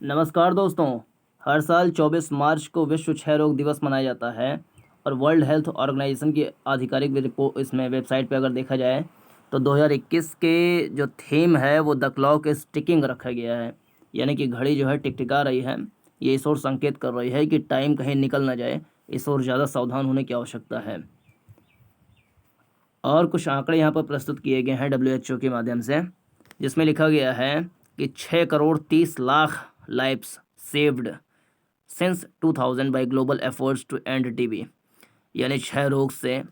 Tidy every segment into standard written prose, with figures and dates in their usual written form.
नमस्कार दोस्तों। हर साल 24 मार्च को विश्व क्षय रोग दिवस मनाया जाता है और वर्ल्ड हेल्थ ऑर्गेनाइजेशन की आधिकारिक रिपोर्ट इसमें वेबसाइट पे अगर देखा जाए तो 2021 के जो थीम है वो द क्लॉक इज टिकिंग रखा गया है। यानी कि घड़ी जो है टिकटिका रही है। ये इस ओर संकेत कर रही है कि टाइम कहीं निकल ना जाए, इस ओर ज़्यादा सावधान होने की आवश्यकता है। और कुछ आंकड़े यहाँ पर प्रस्तुत किए गए हैं WHO के माध्यम से, जिसमें लिखा गया है कि 6 crore 30 lakh lives saved since 2000 by global efforts to end TB. यानी क्षय रोग से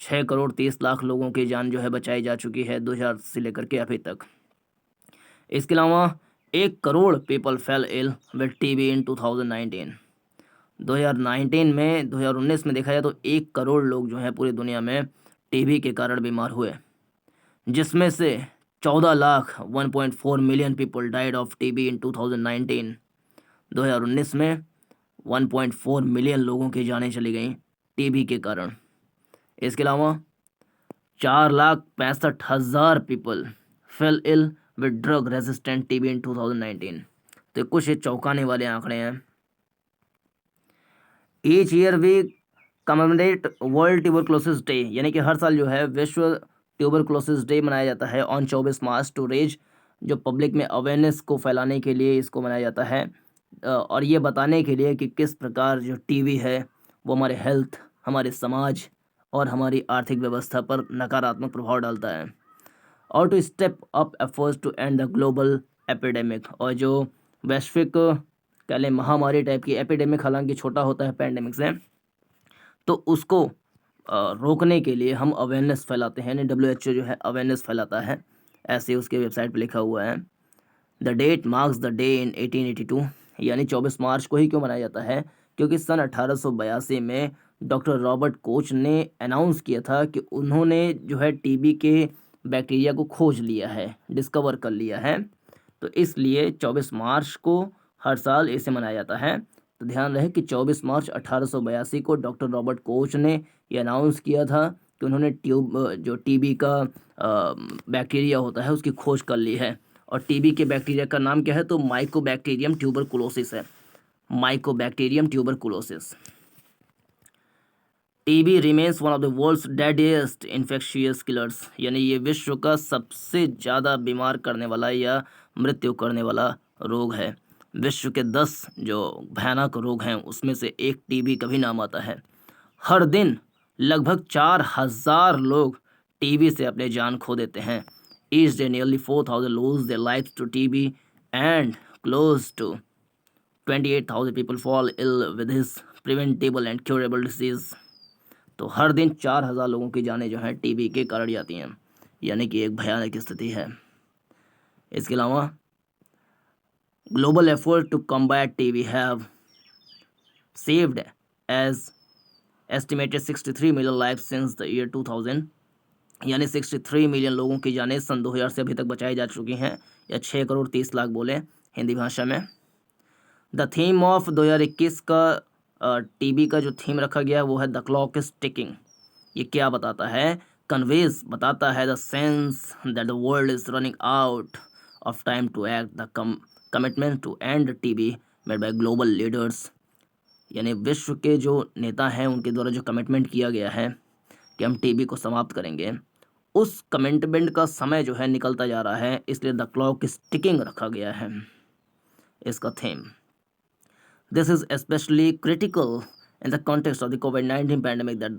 6 करोड़ 30 लाख लोगों की जान जो है बचाई जा चुकी है 2000 से लेकर के अभी तक। इसके अलावा 1 crore people fell ill with TB in 2019। 2019 में देखा जाए तो 1 करोड़ लोग जो हैं पूरी दुनिया में टीबी के कारण बीमार हुए, जिसमें से 14 lakh 1.4 million people died of TB in 2019। 2019 में 1.4 मिलियन लोगों की जानें चली गईं टीबी के कारण। इसके अलावा 4,65,000 people fell ill with drug resistant TB in 2019। तो कुछ ये चौंकाने वाले आंकड़े हैं। Each year we commemorate world tuberculosis day, यानी कि हर साल जो है विश्व ट्यूबरक्लोसिस डे मनाया जाता है ऑन 24 मार्च टू रेज, जो पब्लिक में अवेयरनेस को फैलाने के लिए इसको मनाया जाता है। और ये बताने के लिए कि किस प्रकार जो टीबी है वो हमारे हेल्थ, हमारे समाज और हमारी आर्थिक व्यवस्था पर नकारात्मक प्रभाव डालता है। और to step up efforts to end the global epidemic, और जो वैश्विक कह लें महामारी टाइप की एपिडेमिक, हालांकि छोटा होता है पैंडेमिक से, तो उसको रोकने के लिए हम अवेयरनेस फैलाते हैं। WHO जो है अवेयरनेस फैलाता है, ऐसे उसके वेबसाइट पे लिखा हुआ है। The date marks the day in 1882, यानी 24 मार्च को ही क्यों मनाया जाता है? क्योंकि सन 1882 में डॉक्टर रॉबर्ट कोच ने अनाउंस किया था कि उन्होंने जो है टीबी के बैक्टीरिया को खोज लिया है, डिस्कवर कर लिया है। तो इसलिए 24 मार्च को हर साल इसे मनाया जाता है। तो ध्यान रहे कि 24 मार्च 1882 को डॉक्टर रॉबर्ट कोच ने ये अनाउंस किया था कि उन्होंने जो टीबी का बैक्टीरिया होता है उसकी खोज कर ली है। और टीबी के बैक्टीरिया का नाम क्या है? तो माइकोबैक्टीरियम ट्यूबरकुलोसिस है। Mycobacterium tuberculosis. TB remains one of the world's deadliest infectious killers, यानी ये विश्व का सबसे ज़्यादा बीमार करने वाला या मृत्यु करने वाला रोग है। विश्व के 10 जो भयानक रोग हैं उसमें से एक टीबी का भी नाम आता है। हर दिन लगभग 4,000 लोग टीबी से अपने जान खो देते हैं। Each day nearly 4,000 lose their lives to TB and close to 28,000 people fall ill with this preventable and curable disease। तो हर दिन 4,000 लोगों की जानें जो हैं टीबी के कारण जाती हैं, यानी कि एक भयानक स्थिति है। इसके अलावा global effort to combat TB have saved an estimated 63 million life since the year 2000, यानी 63 मिलियन लोगों की जानें सन 2000 से अभी तक बचाई जा चुकी हैं, या 6 करोड़ 30 लाख बोले हिंदी भाषा में। द थीम ऑफ 2021 का टीबी का जो थीम रखा गया है वो है द क्लॉक इज टिकिंग। ये क्या बताता है? कन्वेज बताता है the sense that the world is running out of time to act the commitment to end TB made by global leaders, यानी विश्व के जो नेता हैं उनके द्वारा जो कमिटमेंट किया गया है कि हम टीबी को समाप्त करेंगे, उस कमिटमेंट का समय जो है निकलता जा रहा है, इसलिए द क्लॉक इज टिकिंग रखा गया है इसका theme. This is especially critical in the context of the COVID-19 pandemic that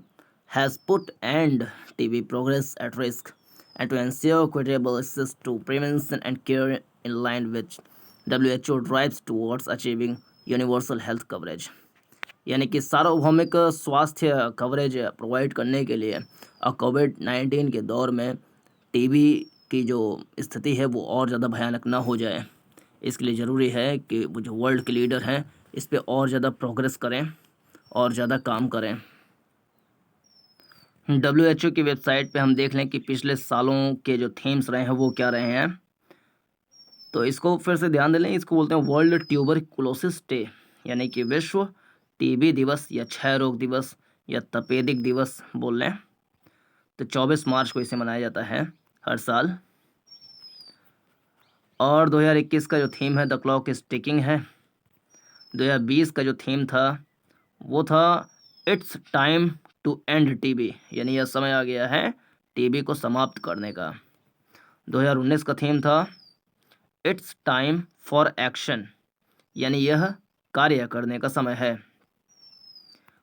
has put end TB progress at risk, and to ensure equitable access to prevention and care in line with WHO drives towards achieving universal health coverage, यानी कि सार्वभौमिक स्वास्थ्य coverage provide करने के लिए और कोविड-19 के दौर में टीबी की जो स्थिति है वो और ज़्यादा भयानक ना हो जाए, इसके लिए ज़रूरी है कि वो जो वर्ल्ड के लीडर हैं इस पे और ज़्यादा प्रोग्रेस करें और ज़्यादा काम करें। WHO की वेबसाइट पे हम देख लें कि पिछले सालों के जो थीम्स रहे हैं वो क्या रहे हैं। तो इसको फिर से ध्यान दे लें, इसको बोलते हैं वर्ल्ड ट्यूबरकुलोसिस डे, यानी कि विश्व टीबी दिवस या क्षय रोग दिवस या तपेदिक दिवस बोल लें। तो 24 मार्च को इसे मनाया जाता है हर साल। और 2021 का जो थीम है द क्लॉक इज टिकिंग है। 2020 का जो थीम था वो था it's time to end TB, यानी यह समय आ गया है टीबी को समाप्त करने का। 2019 का थीम था इट्स टाइम फॉर एक्शन, यानी यह कार्य करने का समय है।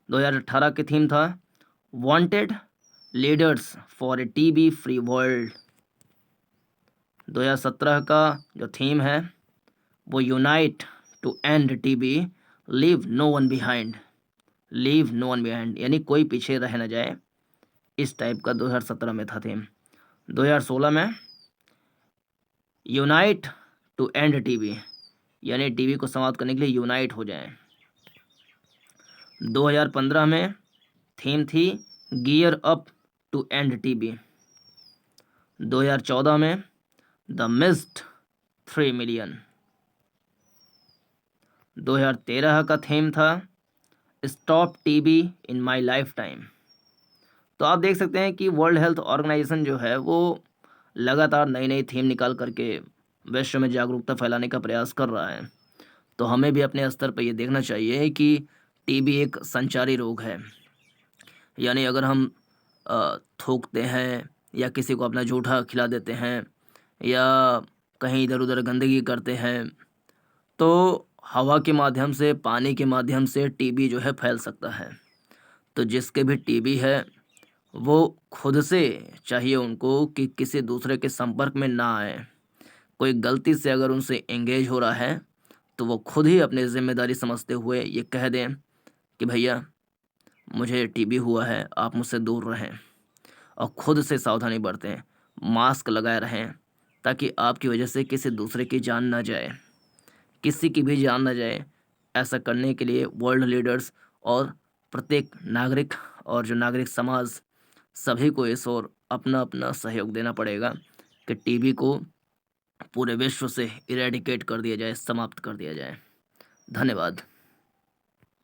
2018 की थीम था wanted leaders for a TB free world. 2017 का जो थीम है वो unite to end TB, leave no one behind, leave no one behind, यानी कोई पीछे रह न जाए, इस टाइप का 2017 में था थीम। 2016 में यूनाइट टू एंड टीबी, यानी टीबी को समाप्त करने के लिए यूनाइट हो जाएं। 2015 में थीम थी gear up to end TB. 2014 में द मिस्ड 3 मिलियन। 2013 का थीम था stop TB in my life time. तो आप देख सकते हैं कि वर्ल्ड हेल्थ ऑर्गेनाइजेशन जो है वो लगातार नई नई थीम निकाल करके विश्व में जागरूकता फैलाने का प्रयास कर रहा है। तो हमें भी अपने स्तर पर ये देखना चाहिए कि टीबी एक संचारी रोग है, यानी अगर हम थूकते हैं या किसी को अपना जूठा खिला देते हैं या कहीं इधर उधर गंदगी करते हैं तो हवा के माध्यम से, पानी के माध्यम से टीबी जो है फैल सकता है। तो जिसके भी टीबी है वो खुद से चाहिए उनको कि किसी दूसरे के संपर्क में ना आए। कोई गलती से अगर उनसे एंगेज हो रहा है तो वो खुद ही अपनी जिम्मेदारी समझते हुए ये कह दें कि भैया मुझे टीबी हुआ है, आप मुझसे दूर रहें, और खुद से सावधानी बरतें, मास्क लगाए रहें, ताकि आपकी वजह से किसी दूसरे की जान ना जाए, किसी की भी जान ना जाए। ऐसा करने के लिए वर्ल्ड लीडर्स और प्रत्येक नागरिक और जो नागरिक समाज, सभी को इस ओर अपना अपना सहयोग देना पड़ेगा कि टीबी को पूरे विश्व से इरेडिकेट कर दिया जाए, समाप्त कर दिया जाए। धन्यवाद।